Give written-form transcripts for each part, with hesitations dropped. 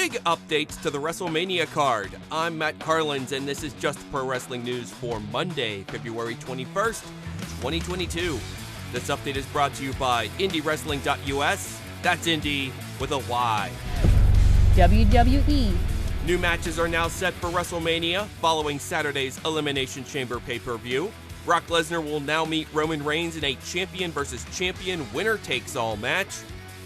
big updates to the WrestleMania card. I'm Matt Carlins, and this is Just Pro Wrestling News for Monday, February 21st, 2022. This update is brought to you by IndieWrestling.us. That's Indie with a Y. WWE. New matches are now set for WrestleMania following Saturday's Elimination Chamber pay-per-view. Brock Lesnar will now meet Roman Reigns in a champion versus champion winner-takes-all match.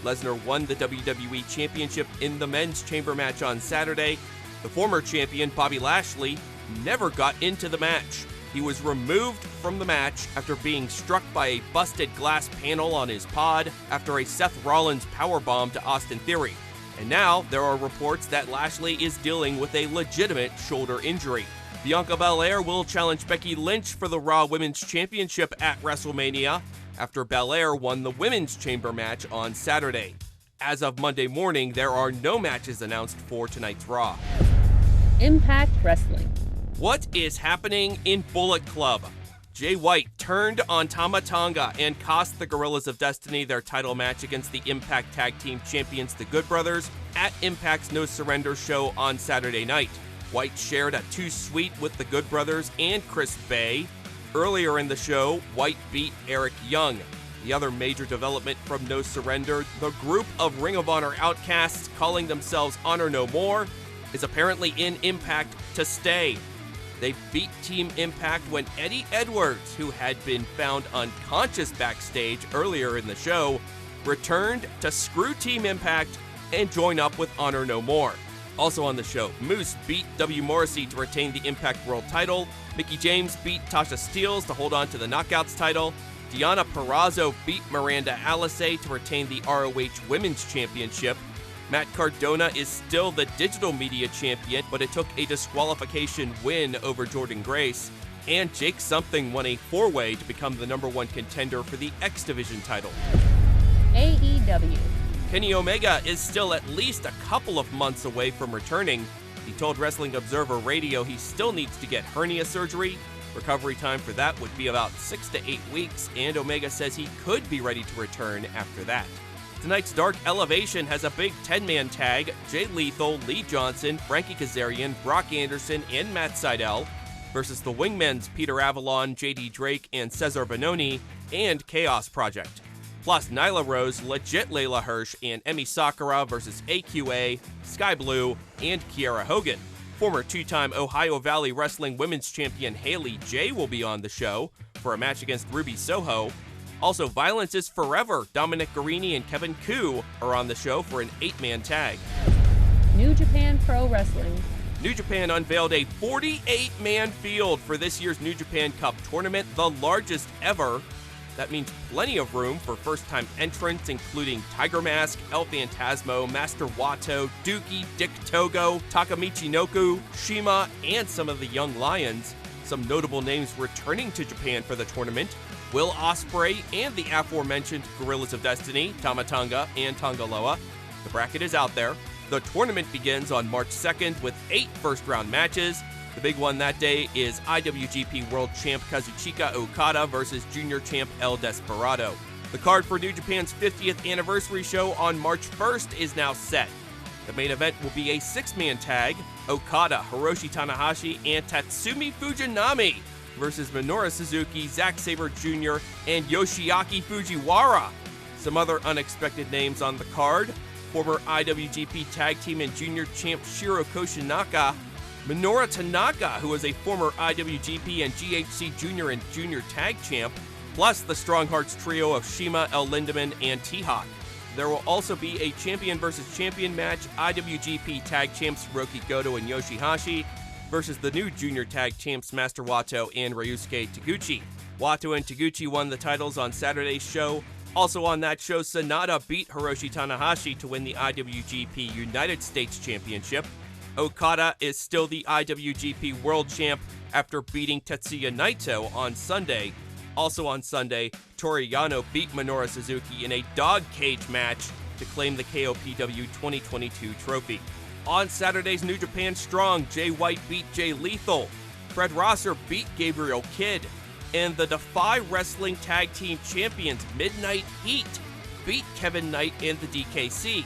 Lesnar won the WWE Championship in the men's chamber match on Saturday. The former champion, Bobby Lashley, never got into the match. He was removed from the match after being struck by a busted glass panel on his pod after a Seth Rollins powerbomb to Austin Theory. And now there are reports that Lashley is dealing with a legitimate shoulder injury. Bianca Belair will challenge Becky Lynch for the Raw Women's Championship at WrestleMania after Belair won the Women's Chamber match on Saturday. As of Monday morning, there are no matches announced for tonight's Raw. Impact Wrestling. What is happening in Bullet Club? Jay White turned on Tama Tonga and cost the Gorillas of Destiny their title match against the Impact Tag Team Champions, the Good Brothers, at Impact's No Surrender show on Saturday night. White shared a Too Sweet with the Good Brothers and Chris Bay. Earlier in the show, White beat Eric Young. The other major development from No Surrender, the group of Ring of Honor outcasts calling themselves Honor No More, is apparently in Impact to stay. They beat Team Impact when Eddie Edwards, who had been found unconscious backstage earlier in the show, returned to screw Team Impact and join up with Honor No More. Also on the show, Moose beat W. Morrissey to retain the Impact World title. Mickie James beat Tasha Steelz to hold on to the Knockouts title. Deonna Purrazzo beat Miranda Alizé to retain the ROH Women's Championship. Matt Cardona is still the digital media champion, but it took a disqualification win over Jordan Grace. And Jake Something won a four-way to become the #1 contender for the X Division title. AEW. Kenny Omega is still at least a couple of months away from returning. He told Wrestling Observer Radio he still needs to get hernia surgery. Recovery time for that would be about 6 to 8 weeks, and Omega says he could be ready to return after that. Tonight's Dark Elevation has a big 10-man tag: Jay Lethal, Lee Johnson, Frankie Kazarian, Brock Anderson, and Matt Sydal versus the Wingmen's Peter Avalon, JD Drake, and Cesar Bononi, and Chaos Project. Plus Nyla Rose, Legit Layla Hirsch, and Emi Sakura versus AQA, Sky Blue, and Kiera Hogan. Former two-time Ohio Valley Wrestling Women's Champion Haley J will be on the show for a match against Ruby Soho. Also, Violence is Forever. Dominic Garrini and Kevin Koo are on the show for an 8-man tag. New Japan Pro Wrestling. New Japan unveiled a 48-man field for this year's New Japan Cup tournament, the largest ever. That means plenty of room for first-time entrants, including Tiger Mask, El Phantasmo, Master Wato, Dookie, Dick Togo, Takamichi Noku, Shima, and some of the Young Lions. Some notable names returning to Japan for the tournament: Will Ospreay and the aforementioned Gorillas of Destiny, Tama Tonga and Tongaloa. The bracket is out there. The tournament begins on March 2nd with 8 first-round matches. The big one that day is IWGP World Champ Kazuchika Okada versus Junior Champ El Desperado. The card for New Japan's 50th anniversary show on March 1st is now set. The main event will be a 6-man tag: Okada, Hiroshi Tanahashi, and Tatsumi Fujinami versus Minoru Suzuki, Zack Sabre Jr., and Yoshiaki Fujiwara. Some other unexpected names on the card: former IWGP Tag Team and Junior Champ Shiro Koshinaka, Minoru Tanaka, who is a former IWGP and GHC Junior and Junior Tag Champ, plus the Strong Hearts trio of Shima, El Lindemann, and T-Hawk. There will also be a champion versus champion match: IWGP Tag Champs Hiroki Goto and Yoshihashi versus the new Junior Tag Champs Master Wato and Ryusuke Taguchi. Wato and Taguchi won the titles on Saturday's show. Also on that show, Sanada beat Hiroshi Tanahashi to win the IWGP United States Championship. Okada is still the IWGP World Champ after beating Tetsuya Naito on Sunday. Also on Sunday, Toru Yano beat Minoru Suzuki in a dog cage match to claim the KOPW 2022 trophy. On Saturday's New Japan Strong, Jay White beat Jay Lethal. Fred Rosser beat Gabriel Kidd. And the Defy Wrestling Tag Team Champions Midnight Heat beat Kevin Knight and the DKC.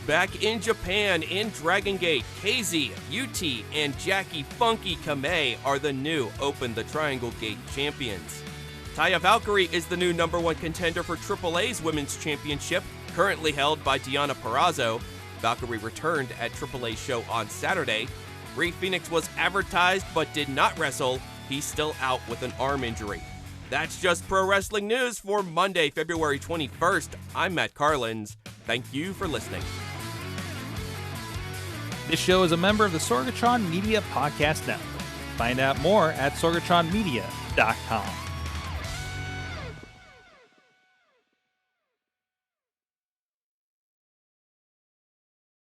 Back in Japan, in Dragon Gate, KZ, UT, and Jackie Funky Kamei are the new Open the Triangle Gate champions. Taya Valkyrie is the new #1 contender for AAA's Women's Championship, currently held by Deonna Purrazzo. Valkyrie returned at AAA show on Saturday. Rey Fenix was advertised but did not wrestle. He's still out with an arm injury. That's just pro wrestling news for Monday, February 21st. I'm Matt Carlins. Thank you for listening. This show is a member of the Sorgatron Media Podcast Network. Find out more at sorgatronmedia.com.